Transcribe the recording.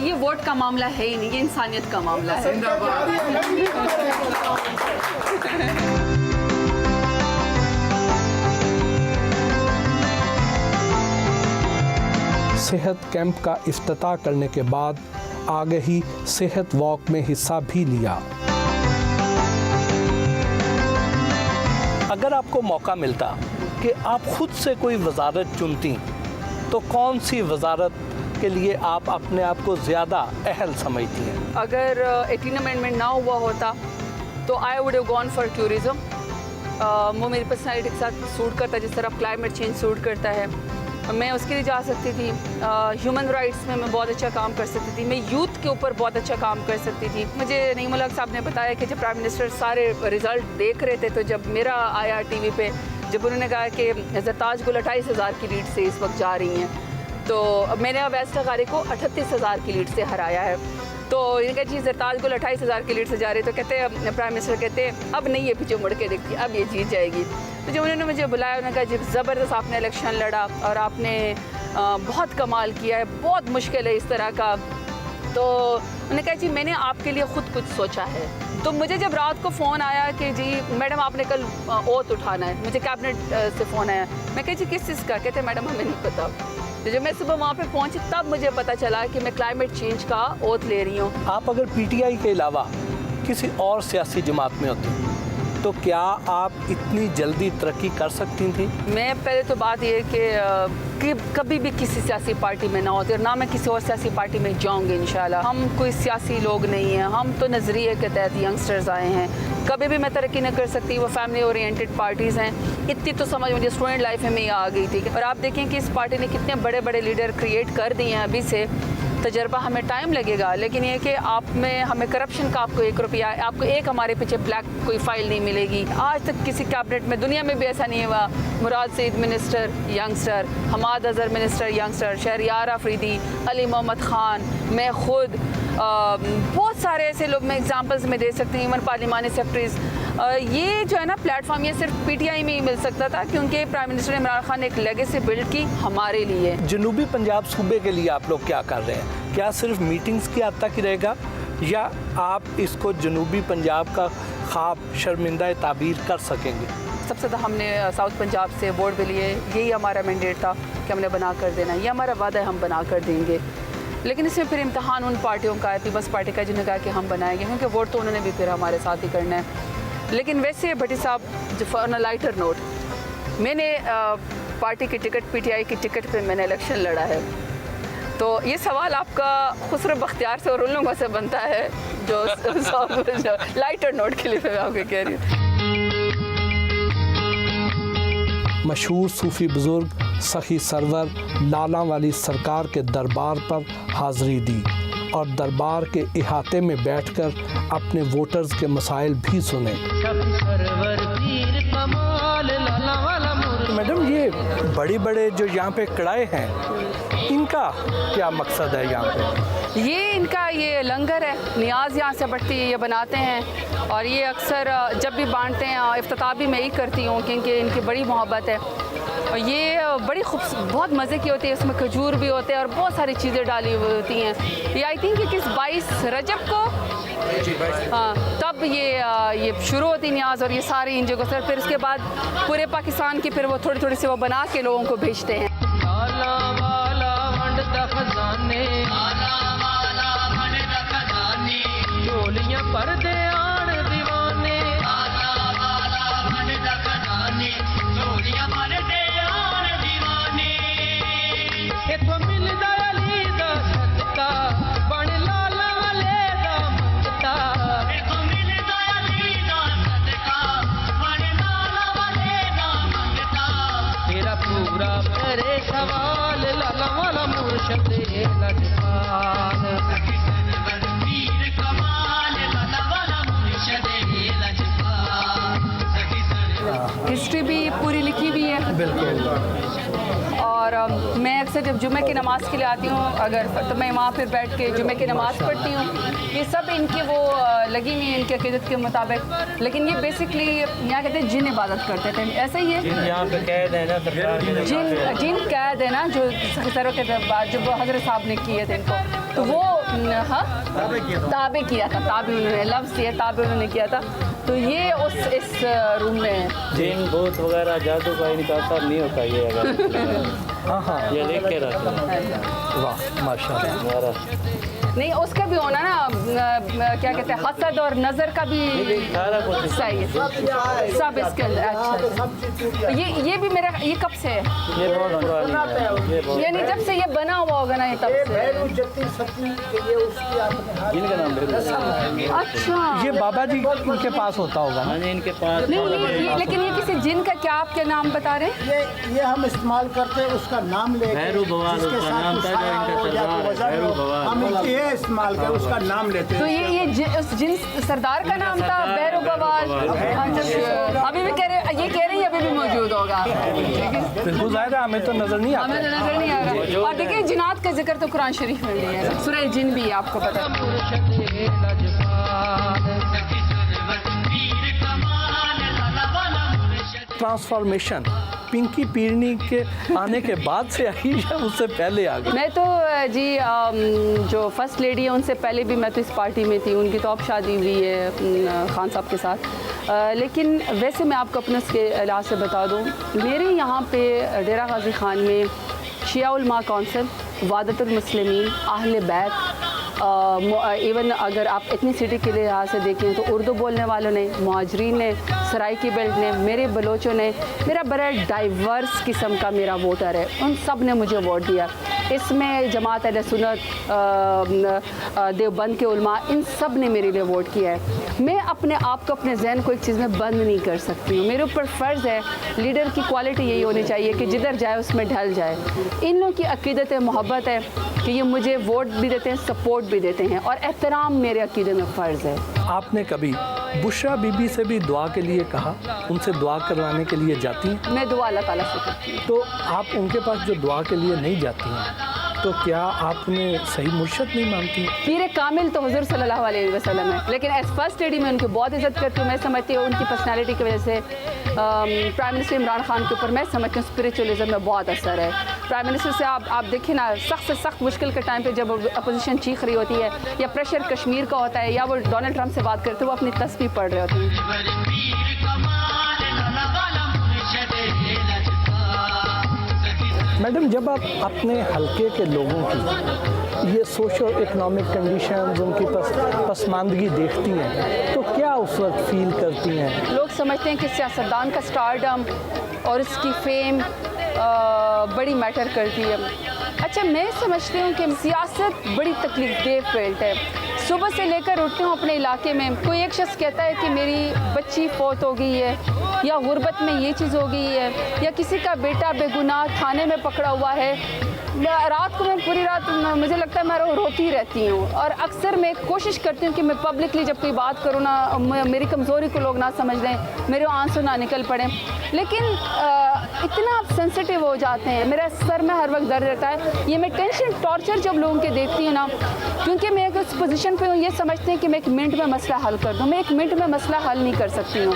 ये वोट का मामला है ही नहीं, ये इंसानियत का मामला है। सेहत कैंप का इफ्तिताह करने के बाद आगे ही सेहत वॉक में हिस्सा भी लिया। अगर आपको मौका मिलता कि आप खुद से कोई वजारत चुनती तो कौन सी वजारत के लिए आप अपने आप को ज़्यादा अहल समझती हैं? अगर 18 अमेंडमेंट ना हुआ होता तो I would have gone for tourism. वो मेरी पर्सनैलिटी के साथ सूट करता है, जिस तरह क्लाइमेट चेंज सूट करता है, मैं उसके लिए जा सकती थी। ह्यूमन राइट्स में मैं बहुत अच्छा काम कर सकती थी, मैं यूथ के ऊपर बहुत अच्छा काम कर सकती थी। मुझे नईम उल हक साहब ने बताया कि जब प्राइम मिनिस्टर सारे रिज़ल्ट देख रहे थे, तो जब मेरा आया टीवी पे, जब उन्होंने कहा कि ज़रताज गुल 28,000 की लीड से इस वक्त जा रही हैं, तो मैंने अवैसा कारी को 38,000 की लीड से हराया है। तो इन्हें कहा जी ज़रताज गुल 28,000 की लीड से जा रही, तो कहते हैं प्राइम मिनिस्टर कहते हैं अब नहीं ये पीछे मुड़ के देखती, अब ये जीत जाएगी। तो जब उन्होंने मुझे बुलाया, उन्होंने कहा जब ज़बरदस्त आपने इलेक्शन लड़ा और आपने बहुत कमाल किया है, बहुत मुश्किल है इस तरह का, तो उन्होंने कहा जी मैंने आपके लिए ख़ुद कुछ सोचा है। तो मुझे जब रात को फ़ोन आया कि जी मैडम आपने कल ओथ उठाना है, मुझे कैबिनेट से फ़ोन आया, मैं कहा जी किस चीज़ का? कहते मैडम हमें नहीं पता। तो जब मैं सुबह वहाँ पे पहुँची तब मुझे पता चला कि मैं क्लाइमेट चेंज का ओथ ले रही हूँ। आप अगर पीटीआई के अलावा किसी और सियासी जमात में होती तो क्या आप इतनी जल्दी तरक्की कर सकती थी? मैं पहले तो बात ये कि कभी भी किसी सियासी पार्टी में ना होती और ना मैं किसी और सियासी पार्टी में जाऊंगी इंशाल्लाह। हम कोई सियासी लोग नहीं हैं, हम तो नज़रिए के तहत यंगस्टर्स आए हैं। कभी भी मैं तरक्की नहीं कर सकती, वो फैमिली ओरिएंटेड पार्टीज़ हैं। इतनी तो समझ मुझे स्टूडेंट लाइफ में ही आ गई थी। और आप देखें कि इस पार्टी ने कितने बड़े बड़े लीडर क्रिएट कर दिए हैं। अभी से तजर्बा हमें टाइम लगेगा, लेकिन ये कि आप में हमें करप्शन का आपको 1 रुपया, आपको एक हमारे पीछे ब्लैक कोई फाइल नहीं मिलेगी। आज तक किसी कैबिनेट में दुनिया में भी ऐसा नहीं हुआ। Murad Saeed minister youngster, Hammad Azhar minister youngster, Shehryar Afridi, Ali Mohammad Khan, मैं ख़ुद, बहुत सारे ऐसे लोग मैं एग्जांपल्स में दे सकती हूँ। इवन पार्लिमानी सेक्रेटरीज़, ये जो है ना प्लेटफॉर्म, ये सिर्फ पीटीआई में ही मिल सकता था, क्योंकि प्राइम मिनिस्टर इमरान खान ने एक लेगेसी बिल्ड की हमारे लिए। जनूबी पंजाब सूबे के लिए आप लोग क्या कर रहे हैं? क्या सिर्फ मीटिंग्स की हद तक ही रहेगा या आप इसको जनूबी पंजाब का ख्वाब शर्मिंदा ताबीर कर सकेंगे? सबसे ज़्यादा हमने साउथ पंजाब से वोट भी लिए, यही हमारा मैंडेट था कि हमने बना कर देना, ये हमारा वादा है, हम बना कर देंगे। लेकिन इसमें फिर इम्तहान उन पार्टियों का है, पीपल्स पार्टी का, जिन्होंने कहा कि हम बनाएंगे, क्योंकि वोट तो उन्होंने भी फिर हमारे साथ ही करना है। लेकिन वैसे भट्टी साहब, जो ऑन अ लाइटर नोट, मैंने पार्टी की टिकट, पीटीआई की टिकट पे मैंने इलेक्शन लड़ा है। तो ये सवाल आपका खुसरो बख्तियार से और उन लोगों से बनता है जो लाइटर नोट के लिए मैं आपको कह रही हूँ। मशहूर सूफ़ी बुज़ुर्ग सखी सरवर लाला वाली सरकार के दरबार पर हाज़री दी और दरबार के इहाते में बैठकर अपने वोटर्स के मसाइल भी सुने। मैडम, ये बड़े बड़े जो यहाँ पे कड़ाए हैं, इनका क्या मकसद है यहाँ पे? ये इनका ये लंगर है, नियाज यहाँ से बढ़ती है, ये बनाते हैं और ये अक्सर जब भी बांटते हैं, इफ्तिताह भी मैं ही करती हूँ, क्योंकि इनकी बड़ी मोहब्बत है। और ये बड़ी बहुत मज़े की होती है, इसमें खजूर भी होते हैं और बहुत सारी चीज़ें डाली हुई होती हैं। ये आई थिंक कि किस 22 रजब को, हाँ, तब ये शुरू होती न्याज और ये सारी इन जगहों से, फिर उसके बाद पूरे पाकिस्तान की फिर वो थोड़ी थोड़ी सी वो बना के लोगों को भेजते हैं। हिस्ट्री भी पूरी लिखी हुई है। बिल्कुल। और मैं अक्सर जब जुमे की नमाज़ के लिए आती हूँ अगर, तो मैं वहाँ पर बैठ के जुमे की नमाज़ पढ़ती हूँ। ये सब इनकी वो लगी हुई है इनकी अक़ीदत के मुताबिक, लेकिन ये बेसिकली यहाँ कहते हैं जिन इबादत करते थे, ऐसा ही है। यहाँ पे कैद है ना, जिन कैद है ना, जो सरों के बाद जो हज़रत साहब ने किए थे इनको, तो वो हाँ ताबे किया था, ताबे उन्होंने लफ्ज़ ये ताबे उन्होंने किया था। तो ये इस रूम में है। जिन भूत वगैरह जादू का इनका असर नहीं होता ये अगर हाँ हाँ, ये लिख के रखते हैं। वाह माशाल्लाह। नहीं उसका भी होना ना, क्या कहते हैं, हसद और नज़र का भी सारा कुछ सही है, सब इसके अंदर। अच्छा ये भी मेरा, ये कब से है? ये बहुत पुरानी है, ये बहुत यानी जब से ये बना हुआ होगा ना, ये तब से। जिनका नाम भैरू। अच्छा ये बाबा जी इनके पास होता होगा ना? हाँ जी, इनके पास नहीं, लेकिन ये किसी जिन का, क्या आपके नाम बता रहे हैं? ये हम इस्तेमाल करते हैं, उसका नाम लेके भैरू भगवान जिसके उसका साथ नाम था, जो कुछ इनका हो जाए तो सरदार वजन भैरू हो, भगवान। हम ये इस्तेमाल कर उसका नाम लेते तो हैं। उस जिन सरदार का नाम था सरदार भैरव बवाल। अच्छा, अभी भी कह रहे, ये कह रहे हैं अभी भी मौजूद होगा। बिल्कुल ज़ाहिर है, हमें तो नज़र नहीं हमें आता। तो नजर नहीं आ रहा। और देखिए जिन्नात का जिक्र तो कुरान शरीफ में भी है, सूरह जिन भी है, आपको पता है। ट्रांसफॉर्मेशन पिंकी पीरनी के आने के बाद से आई या उससे पहले आ गई? मैं तो जी जो फर्स्ट लेडी है उनसे पहले भी मैं तो इस पार्टी में थी। उनकी तो अब शादी हुई है खान साहब के साथ। लेकिन वैसे मैं आपको अपने इसके इलाज से बता दूं, मेरे यहाँ पे डेरा गाजी खान में शिया उलमा कौंसिल, वादतुल मुस्लिमीन, अहले बैत, इवन अगर आप एथनिसिटी के लिहाज से देखें तो उर्दू बोलने वालों ने, मुहाजिरीन ने, सराइकी बेल्ट ने, मेरे बलोचों ने, मेरा बड़ा डाइवर्स किस्म का मेरा वोटर है, उन सब ने मुझे वोट दिया। इसमें जमात अहले सुन्नत, देवबंद के उलमा, इन सब ने मेरे लिए वोट किया है। मैं अपने आप को, अपने जहन को एक चीज़ में बंद नहीं कर सकती हूँ। मेरे ऊपर फ़र्ज़ है, लीडर की क्वालिटी यही होनी चाहिए कि जिधर जाए उसमें ढल जाए। इन लोगों की अकीदत है, मोहब्बत है कि ये मुझे वोट भी देते हैं, सपोर्ट भी देते हैं, और एहतराम मेरे अकीदे में फ़र्ज़ है। आपने कभी बुशरा बीबी से भी दुआ के लिए कहा? उनसे दुआ करवाने के लिए जाती हैं? मैं दुआ अल्लाह ताला से करती हूँ। तो आप उनके पास जो दुआ के लिए नहीं जाती हैं, तो क्या आप उन्हें सही मुर्शद नहीं मानती? पीर कामिल तो हुज़ूर सल्लल्लाहु अलैहि वसल्लम है, लेकिन एज फर्स्ट लेडी में उनकी बहुत इज़्ज़त करती हूँ। मैं समझती हूँ उनकी पर्सनालिटी की वजह से प्राइम मिनिस्टर इमरान खान के ऊपर मैं समझती हूँ स्पिरिचुअलिज्म में बहुत असर है। प्राइम मिनिस्टर से आप देखिए ना, सख्त से सख्त मुश्किल के टाइम पे जब अपोजिशन चीख रही होती है, या प्रेशर कश्मीर का होता है, या वो डोनाल्ड ट्रंप से बात करते हैं, वो अपनी तस्बीह पढ़ रहे होते हैं। मैडम, जब आप अपने हलके के लोगों की ये सोशो इकनॉमिक कंडीशंस, उनकी पसमानदगी देखती हैं, तो क्या उस वक्त फील करती हैं? लोग समझते हैं कि सियासतदान का स्टारडम और उसकी फेम बड़ी मैटर करती है। अच्छा, मैं समझती हूँ कि सियासत बड़ी तकलीफदेह फील्ड है। सुबह से लेकर उठती हूँ अपने इलाके में, कोई एक शख्स कहता है कि मेरी बच्ची फौत हो गई है, या गुर्बत में ये चीज़ हो गई है, या किसी का बेटा बेगुनाह थाने में पकड़ा हुआ है। रात को मैं पूरी रात, मुझे लगता है मैं रोती रहती हूँ, और अक्सर मैं कोशिश करती हूँ कि मैं पब्लिकली जब कोई बात करूँ ना, मेरी कमज़ोरी को लोग ना समझ लें, मेरे आंसू ना निकल पड़े। लेकिन इतना आप सेंसिटिव हो जाते हैं, मेरा सर में हर वक्त दर्द रहता है। ये मैं टेंशन, टॉर्चर जब लोगों के देखती हूँ ना, क्योंकि मैं उस पोजीशन पे हूँ, ये समझते हैं कि मैं एक मिनट में मसला हल कर दूँ। मैं एक मिनट में मसला हल नहीं कर सकती हूँ।